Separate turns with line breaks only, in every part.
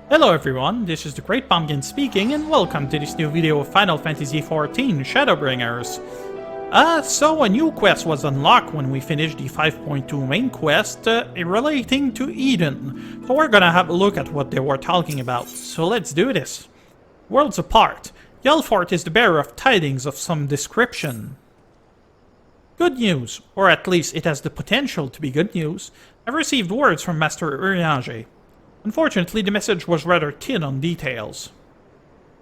Hello everyone, this is the Great Pumpkin speaking, and welcome to this new video of Final Fantasy XIV Shadowbringers. So a new quest was unlocked when we finished the 5.2 main quest relating to Eden. So we're gonna have a look at what they were talking about, so let's do this. Worlds apart, Yellfort is the bearer of tidings of some description. Good news, or at least it has the potential to be good news. I've received words from Master Urianger. Unfortunately, the message was rather thin on details.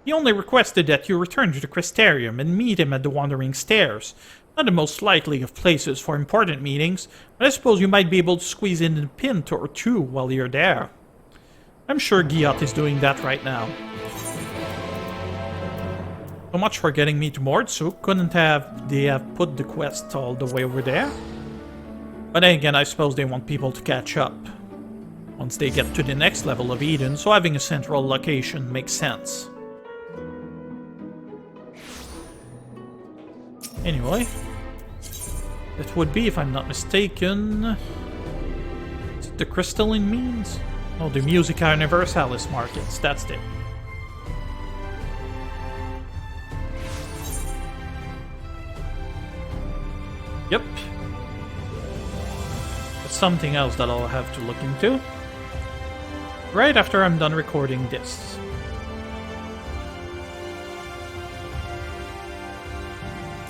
He only requested that you return to the CRYSTARIUM and meet him at the Wandering Stairs. Not the most likely of places for important meetings, but I suppose you might be able to squeeze in a pint or two while you're there. I'm sure Giat is doing that right now. So much for getting me to Mordsuk. Couldn't they have put the quest all the way over there? But then again, I suppose they want people to catch up once they get to the next level of Eden, so having a central location makes sense. Anyway, that would be, if I'm not mistaken, is it the crystalline means? No, the Musica Universalis markets, that's it. Yep. That's something else that I'll have to look into right after I'm done recording this.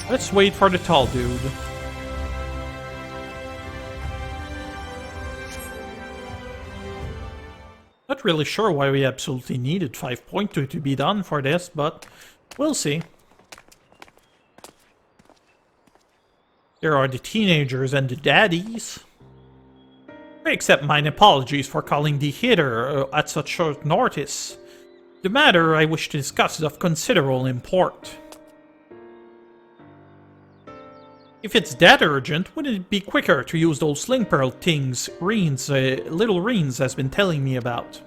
Let's wait for the tall dude. Not really sure why we absolutely needed 5.2 to be done for this, but we'll see. There are the teenagers and the daddies. I accept mine apologies for calling thee hither at such short notice. The matter I wish to discuss is of considerable import. If it's that urgent, wouldn't it be quicker to use those sling pearl things Little Ryne has been telling me about?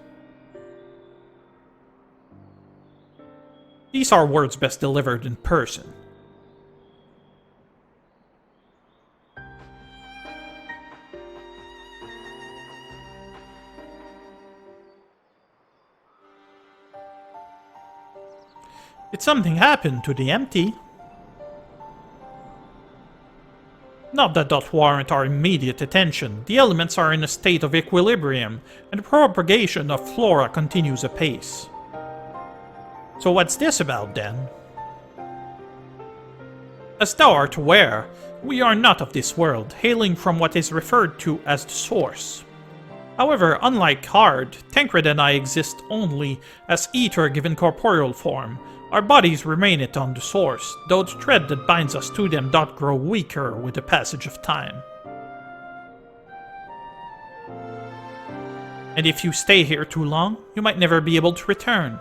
These are words best delivered in person. Did something happen to the empty? Not that doth warrant our immediate attention. The elements are in a state of equilibrium, and the propagation of flora continues apace. So what's this about, then? As thou art aware, we are not of this world, hailing from what is referred to as the Source. However, unlike Hard, Thancred and I exist only as ether given corporeal form. Our bodies remain it on the Source, though the thread that binds us to them doth grow weaker with the passage of time. And if you stay here too long, you might never be able to return.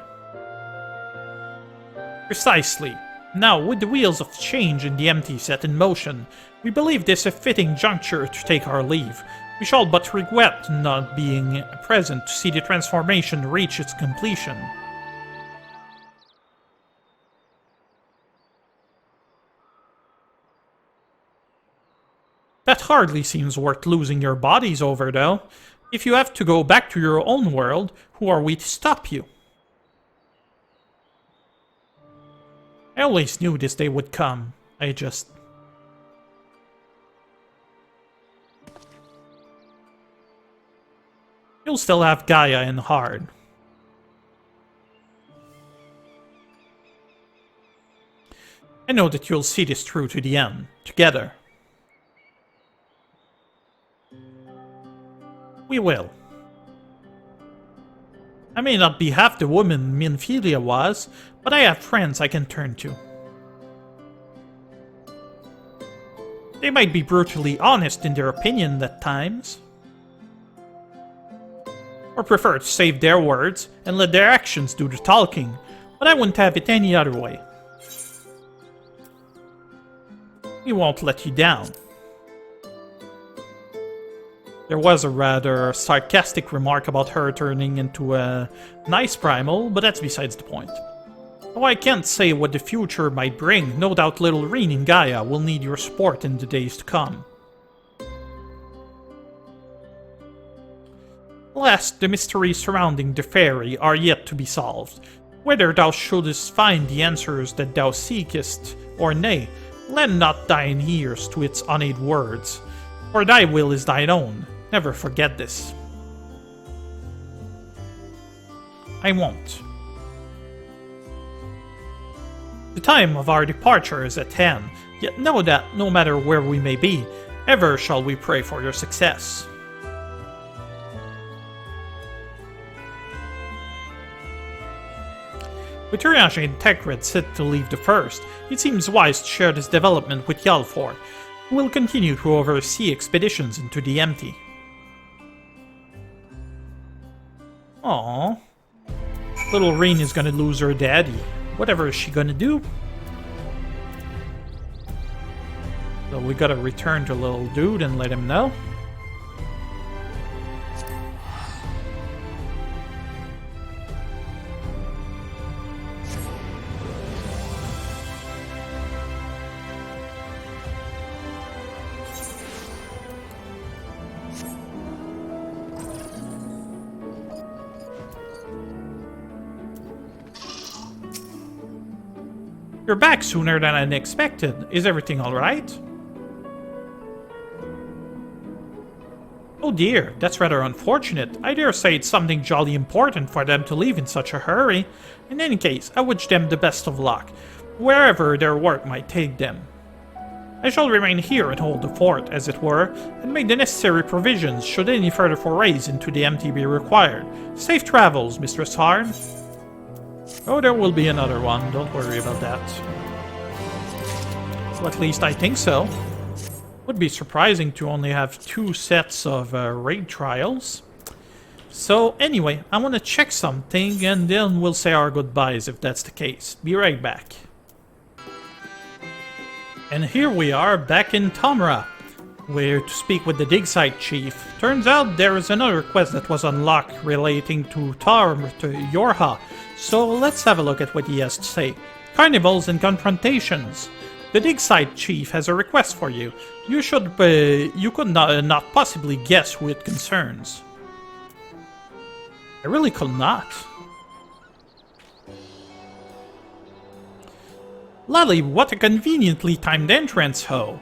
Precisely. Now, with the wheels of change in the empty set in motion, we believe this a fitting juncture to take our leave. We shall but regret not being present to see the transformation reach its completion. That hardly seems worth losing your bodies over, though. If you have to go back to your own world, who are we to stop you? I always knew this day would come. You'll still have Gaia and Hard. I know that you'll see this through to the end, together. We will. I may not be half the woman Minfilia was, but I have friends I can turn to. They might be brutally honest in their opinion at times, or prefer to save their words and let their actions do the talking, but I wouldn't have it any other way. We won't let you down. There was a rather sarcastic remark about her turning into a nice primal, but that's besides the point. Though I can't say what the future might bring, no doubt Little Ryne and Gaia will need your support in the days to come. Alas, the mysteries surrounding the fairy are yet to be solved. Whether thou shouldest find the answers that thou seekest, or nay, lend not thine ears to its unaided words. For thy will is thine own. Never forget this. I won't. The time of our departure is at hand, yet know that no matter where we may be, ever shall we pray for your success. With Urianger and Thancred set to leave the first, it seems wise to share this development with UL'DAH, who will continue to oversee expeditions into the empty. Aww. Little Ryne is gonna lose her daddy. Whatever is she gonna do? So we gotta return to little dude and let him know. You're back sooner than I expected. Is everything alright? Oh dear, that's rather unfortunate. I dare say it's something jolly important for them to leave in such a hurry. In any case, I wish them the best of luck, wherever their work might take them. I shall remain here and hold the fort, as it were, and make the necessary provisions should any further forays into the empty be required. Safe travels, Mistress Harn. Oh, there will be another one, don't worry about that. Well, at least I think so. Would be surprising to only have 2 sets of raid trials. So anyway, I want to check something and then we'll say our goodbyes if that's the case. Be right back. And here we are back in Tomra. We're to speak with the dig site chief. Turns out there is another quest that was unlocked relating to Thancred and Urianger. So let's have a look at what he has to say. Carnivals and confrontations. The dig site chief has a request for you. You could not possibly guess who it concerns. I really could not. Lally, what a conveniently timed entrance, ho!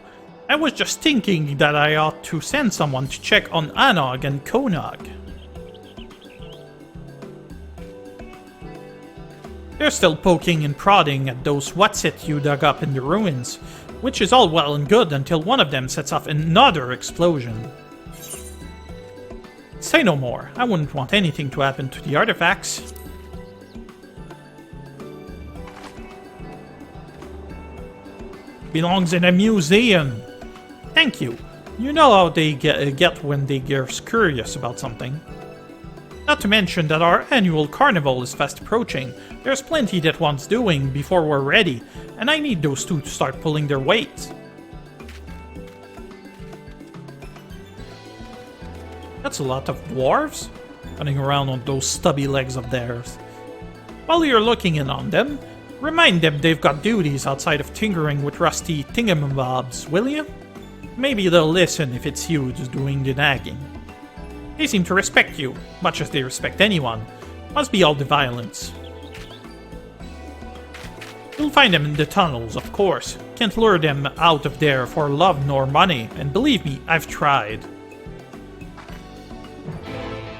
I was just thinking that I ought to send someone to check on Anogg and Konogg. They're still poking and prodding at those what's-it you dug up in the ruins, which is all well and good until one of them sets off another explosion. Say no more, I wouldn't want anything to happen to the artifacts. Belongs in a museum. Thank you. You know how they get when they get curious about something. Not to mention that our annual carnival is fast approaching. There's plenty that wants doing before we're ready, and I need those two to start pulling their weight. That's a lot of dwarves running around on those stubby legs of theirs. While you're looking in on them, remind them they've got duties outside of tinkering with rusty thingamabobs, will you? Maybe they'll listen if it's you who's doing the nagging. They seem to respect you, much as they respect anyone. Must be all the violence. You'll find them in the tunnels, of course. Can't lure them out of there for love nor money, and believe me, I've tried.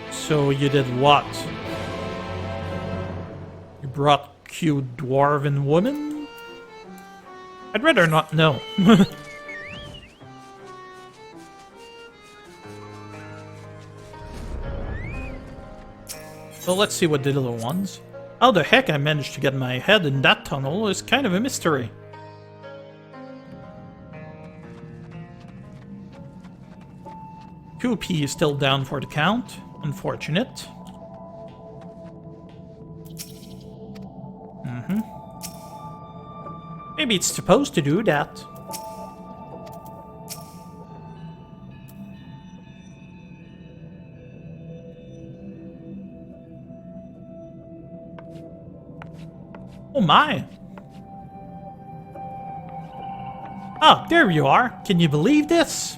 So you did what? You brought cute dwarven woman? I'd rather not know. So let's see what the little ones. How the heck I managed to get my head in that tunnel is kind of a mystery. QP is still down for the count. Unfortunate. Maybe it's supposed to do that. Oh my! Ah, there you are! Can you believe this?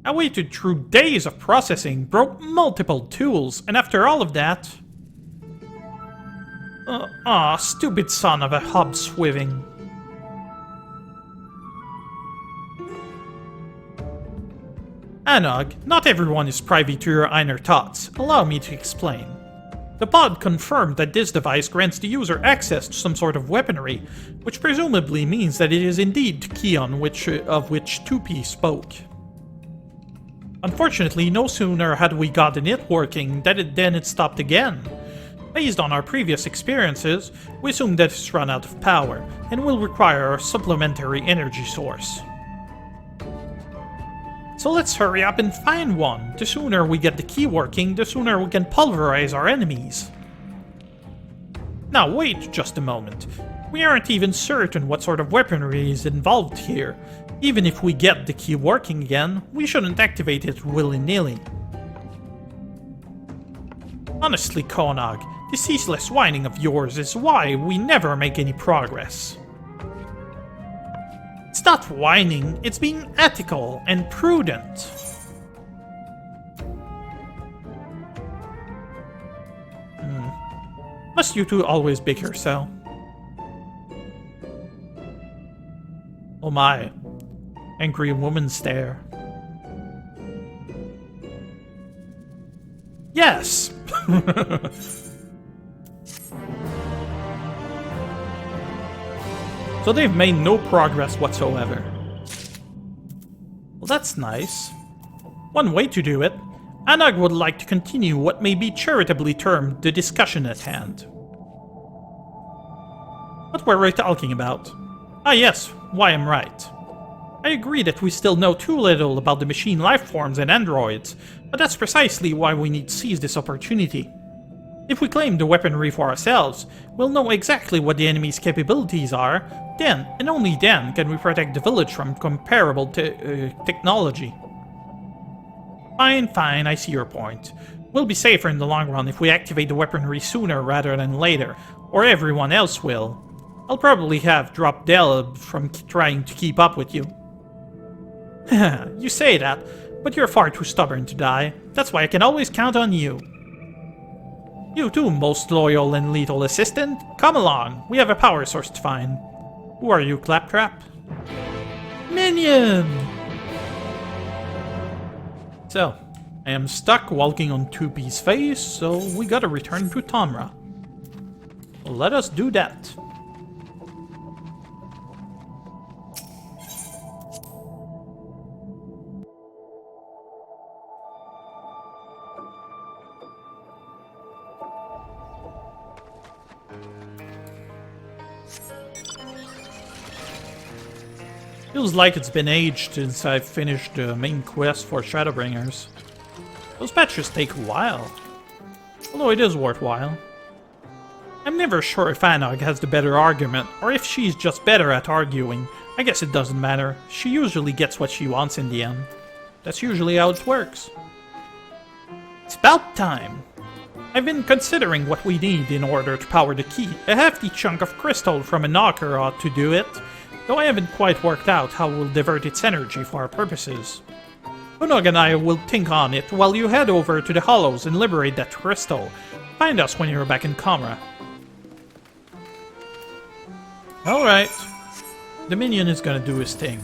I waited through days of processing, broke multiple tools, and after all of that... stupid son of a hobswiving. Anogg, not everyone is privy to your inner thoughts. Allow me to explain. The pod confirmed that this device grants the user access to some sort of weaponry, which presumably means that it is indeed the key of which 2P spoke. Unfortunately, no sooner had we gotten it working than it stopped again. Based on our previous experiences, we assumed that it's run out of power, and will require a supplementary energy source. So let's hurry up and find one. The sooner we get the key working, the sooner we can pulverize our enemies. Now wait just a moment. We aren't even certain what sort of weaponry is involved here. Even if we get the key working again, we shouldn't activate it willy-nilly. Honestly, Konogg, the ceaseless whining of yours is why we never make any progress. It's not whining, it's being ethical and prudent. Must you two always bicker so? Oh my. Angry woman stare. Yes! So they've made no progress whatsoever. Well, that's nice. One way to do it. Anogg would like to continue what may be charitably termed the discussion at hand. What were we talking about? Ah yes, why I'm right. I agree that we still know too little about the machine lifeforms and androids, but that's precisely why we need to seize this opportunity. If we claim the weaponry for ourselves, we'll know exactly what the enemy's capabilities are, then, and only then, can we protect the village from comparable technology. Fine, I see your point. We'll be safer in the long run if we activate the weaponry sooner rather than later, or everyone else will. I'll probably have dropped THAL from trying to keep up with you. You say that, but you're far too stubborn to die. That's why I can always count on you. You too, most loyal and lethal assistant. Come along, we have a power source to find. Who are you, Claptrap? Minion! So, I am stuck walking on 2P's face, so we gotta return to Tomra. Well, let us do that. Feels like it's been aged since I've finished the main quest for Shadowbringers. Those patches take a while, although it is worthwhile. I'm never sure if Anogg has the better argument, or if she's just better at arguing. I guess it doesn't matter. She usually gets what she wants in the end. That's usually how it works. It's about time. I've been considering what we need in order to power the key. A hefty chunk of crystal from a knocker ought to do it, though I haven't quite worked out how we'll divert its energy for our purposes. Konogg and I will think on it while you head over to the Hollows and liberate that crystal. Find us when you're back in Comra. Alright. The minion is gonna do his thing.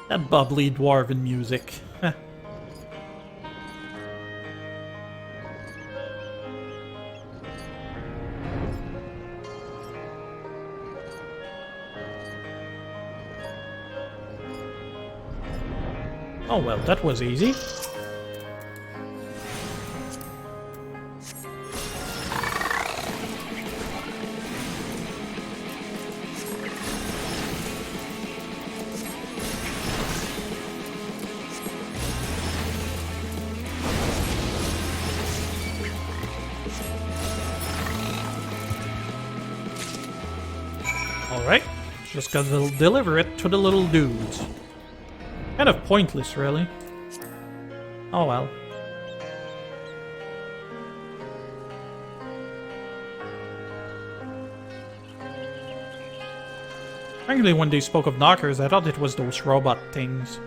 That bubbly dwarven music. Oh well, that was easy. Alright, just gotta deliver it to the little dudes. Kind of pointless, really. Oh well. Frankly, when they spoke of knockers, I thought it was those robot things.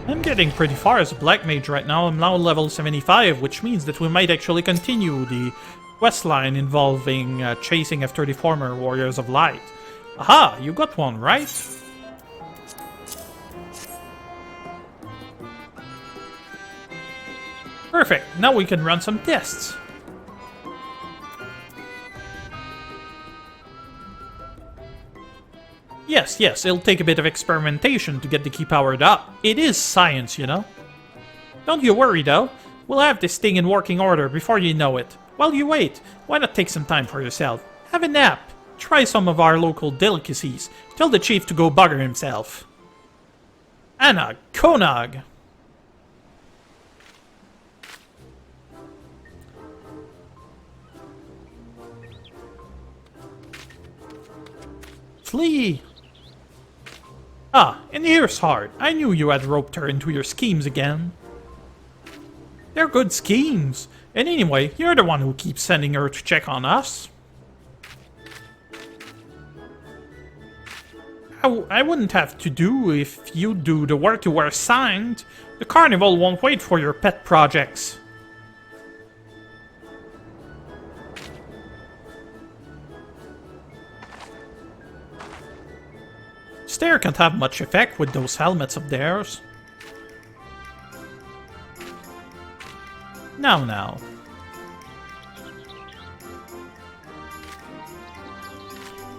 I'm getting pretty far as a black mage right now. I'm now level 75, which means that we might actually continue the questline involving chasing after the former Warriors of Light. Aha! You got one, right? Perfect. Now we can run some tests. Yes, it'll take a bit of experimentation to get the key powered up. It is science, you know. Don't you worry, though. We'll have this thing in working order before you know it. While you wait, why not take some time for yourself? Have a nap. Try some of our local delicacies. Tell the chief to go bugger himself. Anogg, Konogg. Flee! Ah, and here's Heart. I knew you had roped her into your schemes again. They're good schemes. And anyway, you're the one who keeps sending her to check on us. I wouldn't have to do if you do the work you were assigned. The carnival won't wait for your pet projects. Stare can't have much effect with those helmets of theirs. Now.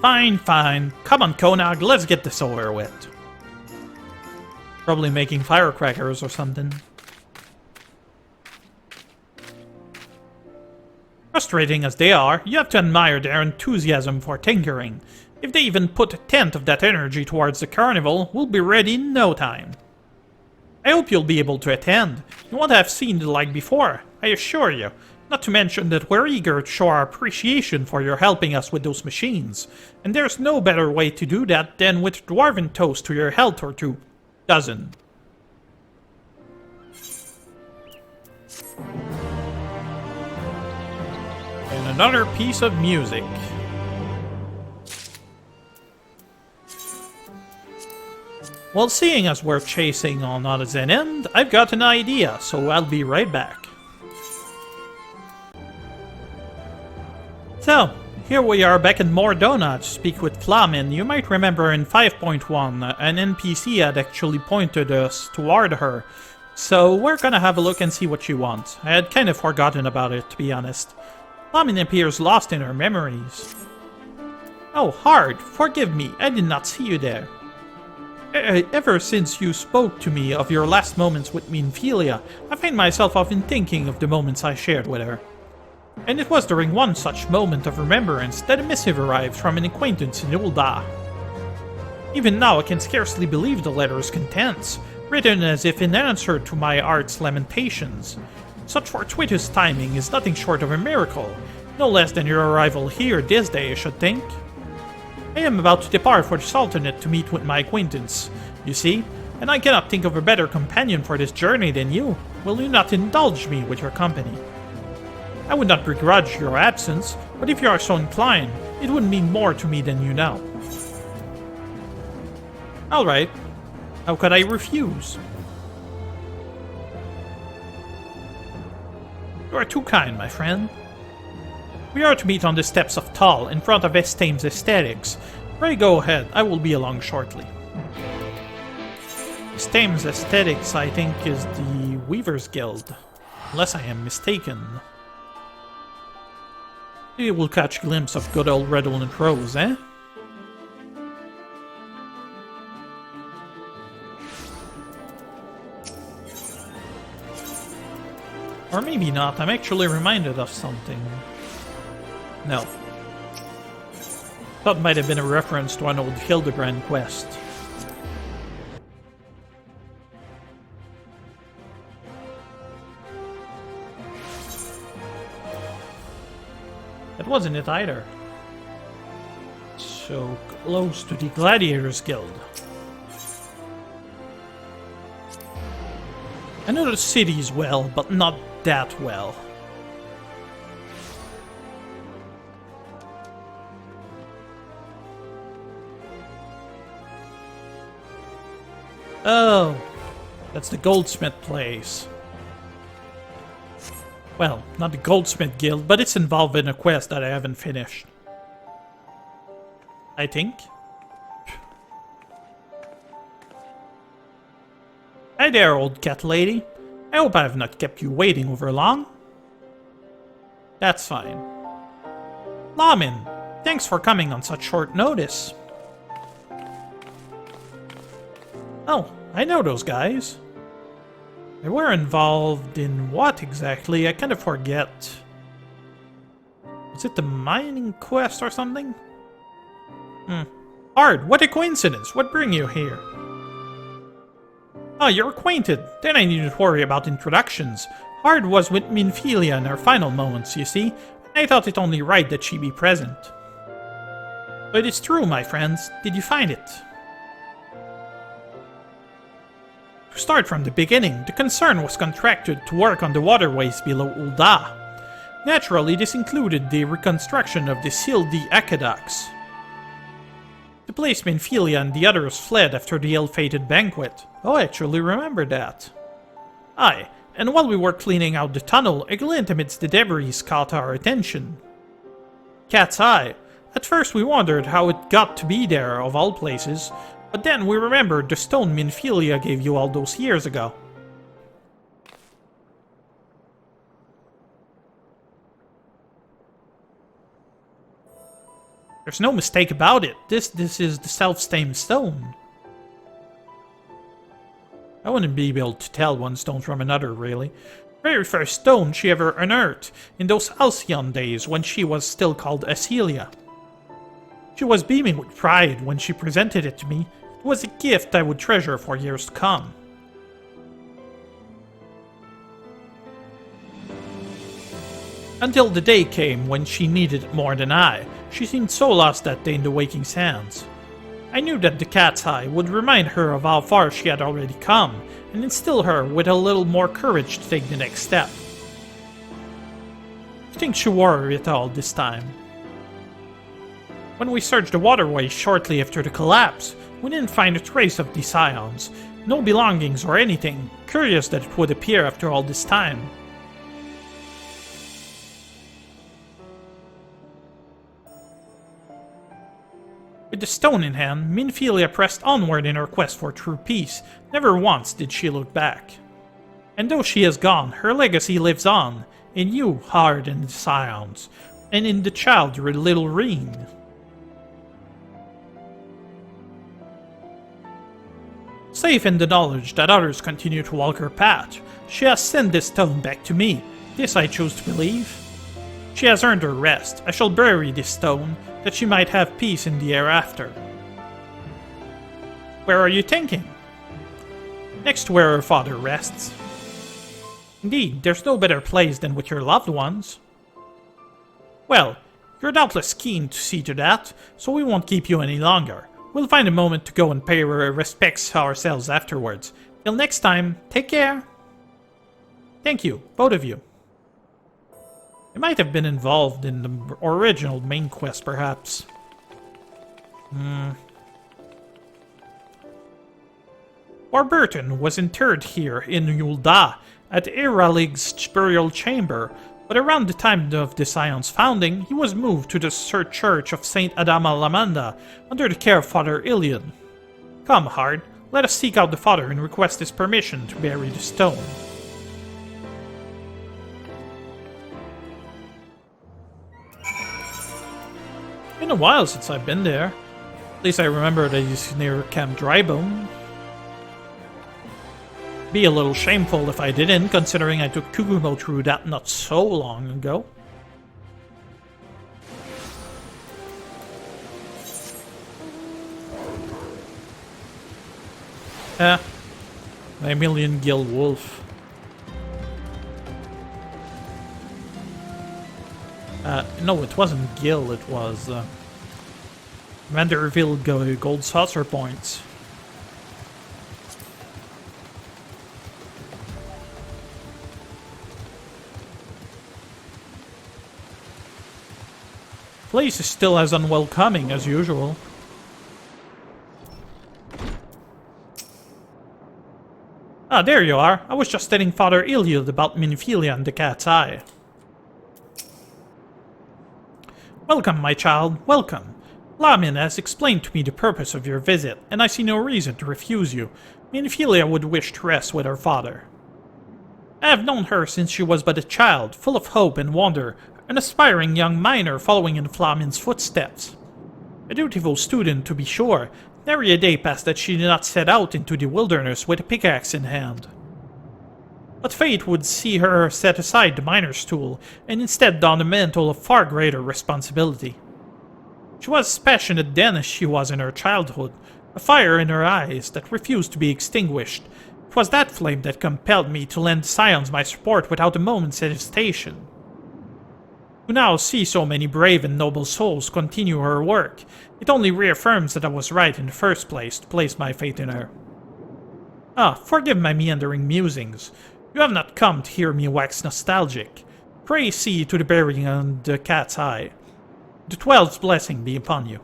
Fine. Come on, Konogg, let's get this over with. Probably making firecrackers or something. Frustrating as they are, you have to admire their enthusiasm for tinkering. If they even put a tenth of that energy towards the carnival, we'll be ready in no time. I hope you'll be able to attend. You won't have seen the like before, I assure you. Not to mention that we're eager to show our appreciation for your helping us with those machines. And there's no better way to do that than with dwarven toast to your health or two. Dozen. And another piece of music. Well, seeing as we're chasing on Odyssey's end, I've got an idea, so I'll be right back. So, here we are back in Mordona to speak with Flamin. You might remember in 5.1, an NPC had actually pointed us toward her. So we're gonna have a look and see what she wants. I had kind of forgotten about it, to be honest. Flamin appears lost in her memories. Oh, Hard, forgive me, I did not see you there. Ever since you spoke to me of your last moments with Minfilia, I find myself often thinking of the moments I shared with her. And it was during one such moment of remembrance that a missive arrived from an acquaintance in UL'DAH. Even now I can scarcely believe the letter's contents, written as if in answer to my art's lamentations. Such fortuitous timing is nothing short of a miracle, no less than your arrival here this day, I should think. I am about to depart for the Sultanate to meet with my acquaintance, you see, and I cannot think of a better companion for this journey than you. Will you not indulge me with your company? I would not begrudge your absence, but if you are so inclined, it would mean more to me than you know. Alright. How could I refuse? You are too kind, my friend. We are to meet on the steps of THAL, in front of Estame's Aesthetics. Pray go ahead, I will be along shortly. Estame's Aesthetics, I think, is the Weaver's Guild. Unless I am mistaken. Maybe we'll catch a glimpse of good old Redolent Rose, eh? Or maybe not, I'm actually reminded of something. No. Thought might have been a reference to an old Hildebrand quest. That wasn't it either. So close to the Gladiators Guild. I know the cities well, but not that well. Oh, that's the goldsmith place. Well, not the goldsmith guild, but it's involved in a quest that I haven't finished. I think. Hi there, old cat lady. I hope I have not kept you waiting over long. That's fine. Lawman, thanks for coming on such short notice. Oh, I know those guys. They were involved in what exactly? I kind of forget. Was it the mining quest or something? Hard, what a coincidence. What bring you here? Oh, you're acquainted. Then I needn't worry about introductions. Hard was with Minfilia in her final moments, you see, and I thought it only right that she be present. But it's true, my friends. Did you find it? To start from the beginning, the concern was contracted to work on the waterways below UL'DAH. Naturally, this included the reconstruction of the sealed aqueducts. The place Minfilia and the others fled after the ill-fated banquet. Oh, I actually remember that. Aye, and while we were cleaning out the tunnel, a glint amidst the debris caught our attention. Cat's eye. At first we wondered how it got to be there, of all places, but then we remembered the stone Minfilia gave you all those years ago. There's no mistake about it. This is the self-same stone. I wouldn't be able to tell one stone from another, really. Very first stone she ever unearthed, in those Halcyon days when she was still called Acelia. She was beaming with pride when she presented it to me. It was a gift I would treasure for years to come. Until the day came when she needed it more than I. She seemed so lost that day in the waking sands. I knew that the cat's eye would remind her of how far she had already come, and instill her with a little more courage to take the next step. I think she wore it all this time. When we searched the waterways shortly after the collapse, we didn't find a trace of the scions, no belongings or anything. Curious that it would appear after all this time. With the stone in hand, Minfilia pressed onward in her quest for true peace. Never once did she look back. And though she is gone, her legacy lives on, in you, Hard and the Scions, and in the child, Little Ryne. Safe in the knowledge that others continue to walk her path, she has sent this stone back to me. This I choose to believe. She has earned her rest. I shall bury this stone, that she might have peace in the hereafter. Where are you thinking? Next to where her father rests. Indeed, there's no better place than with your loved ones. Well, you're doubtless keen to see to that, so we won't keep you any longer. We'll find a moment to go and pay our respects ourselves afterwards. Till next time, take care. Thank you, both of you. You might have been involved in the original main quest, perhaps. Warburton was interred here in UL'DAH at ARAENG's burial chamber, but around the time of the Scion's founding, he was moved to the church of Saint Adama Lamanda under the care of Father Ilion. Come, Hard, let us seek out the father and request his permission to bury the stone. Been a while since I've been there. At least I remember that he's near Camp Drybone. Be a little shameful if I didn't, considering I took Kugumo through that not so long ago. My million gill wolf. No, it wasn't Gil, it was, Vanderville Gold Saucer Points. Place is still as unwelcoming as usual. Ah, there you are. I was just telling Father Iliad about Minophilia and the cat's eye. Welcome, my child, welcome. Lamin has explained to me the purpose of your visit, and I see no reason to refuse you. Minophilia would wish to rest with her father. I have known her since she was but a child, full of hope and wonder, an aspiring young miner following in Flamin's footsteps. A dutiful student, to be sure. Nary a day passed that she did not set out into the wilderness with a pickaxe in hand. But fate would see her set aside the miner's tool, and instead don the mantle of far greater responsibility. She was as passionate then as she was in her childhood, a fire in her eyes that refused to be extinguished. It was that flame that compelled me to lend the Scions my support without a moment's hesitation. To now see so many brave and noble souls continue her work, it only reaffirms that I was right in the first place to place my faith in her. Ah, forgive my meandering musings. You have not come to hear me wax nostalgic. Pray see to the burying on the cat's eye. The 12's blessing be upon you.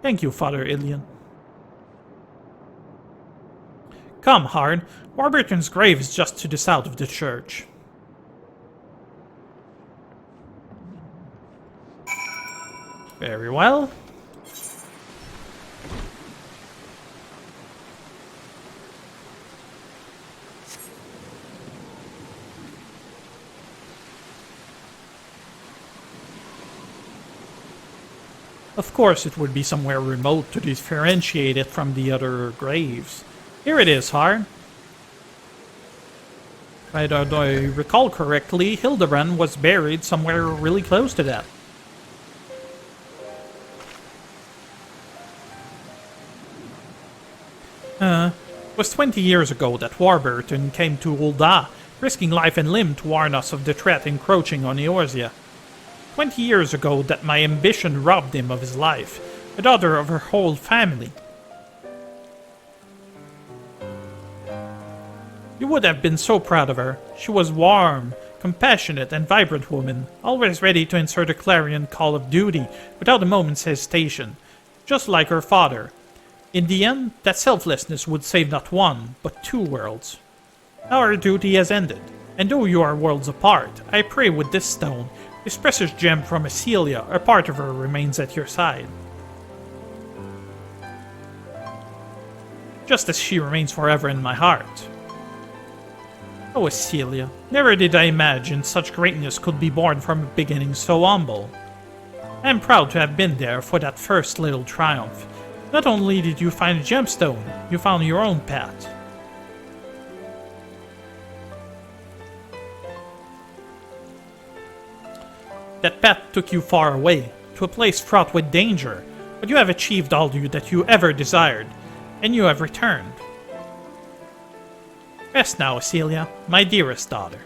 Thank you, Father Ilian. Come, Harn. Warburton's grave is just to the south of the church. Very well. Of course it would be somewhere remote to differentiate it from the other graves. Here it is, Harn. If I recall correctly, Hildebrand was buried somewhere really close to that. It was 20 years ago that Warburton came to UL'DAH, risking life and limb to warn us of the threat encroaching on Eorzea. 20 years ago that my ambition robbed him of his life, a daughter of her whole family. You would have been so proud of her. She was warm, compassionate, and vibrant woman, always ready to answer the clarion call of duty without a moment's hesitation, just like her father. In the end, that selflessness would save not one, but 2 worlds. Our duty has ended, and though you are worlds apart, I pray with this stone, this precious gem from Acelia, a part of her remains at your side. Just as she remains forever in my heart. Oh, Acelia, never did I imagine such greatness could be born from a beginning so humble. I am proud to have been there for that first little triumph. Not only did you find a gemstone, you found your own path. That path took you far away, to a place fraught with danger, but you have achieved all that you ever desired, and you have returned. Rest now, Acelia, my dearest daughter.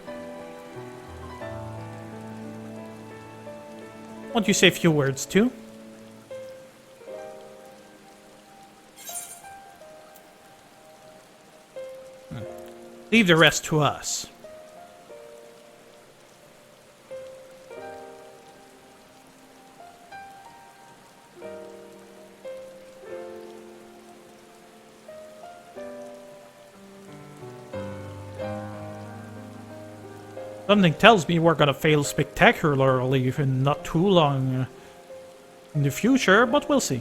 Won't you say a few words too? Leave the rest to us. Something tells me we're gonna fail spectacularly in not too long in the future, but we'll see.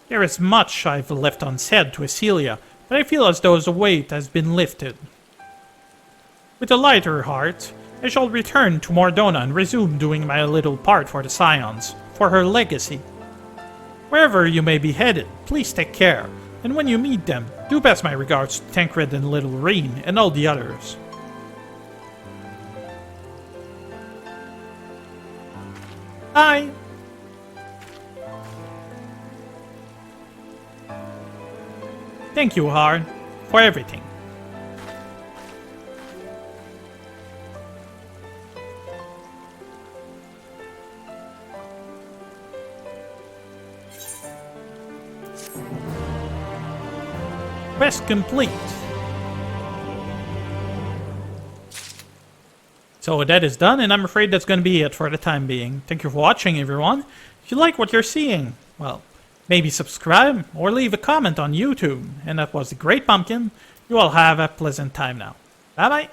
There is much I've left unsaid to Acelia, but I feel as though the weight has been lifted. With a lighter heart, I shall return to Mordona and resume doing my little part for the Scions, for her legacy. Wherever you may be headed, please take care, and when you meet them, do pass my regards to Thancred and Little Ryne and all the others. Bye! Thank you, Harn, for everything. Quest complete. So that is done, and I'm afraid that's going to be it for the time being. Thank you for watching, everyone. If you like what you're seeing, well, maybe subscribe or leave a comment on YouTube. And that was the Great Pumpkin. You all have a pleasant time now. Bye-bye.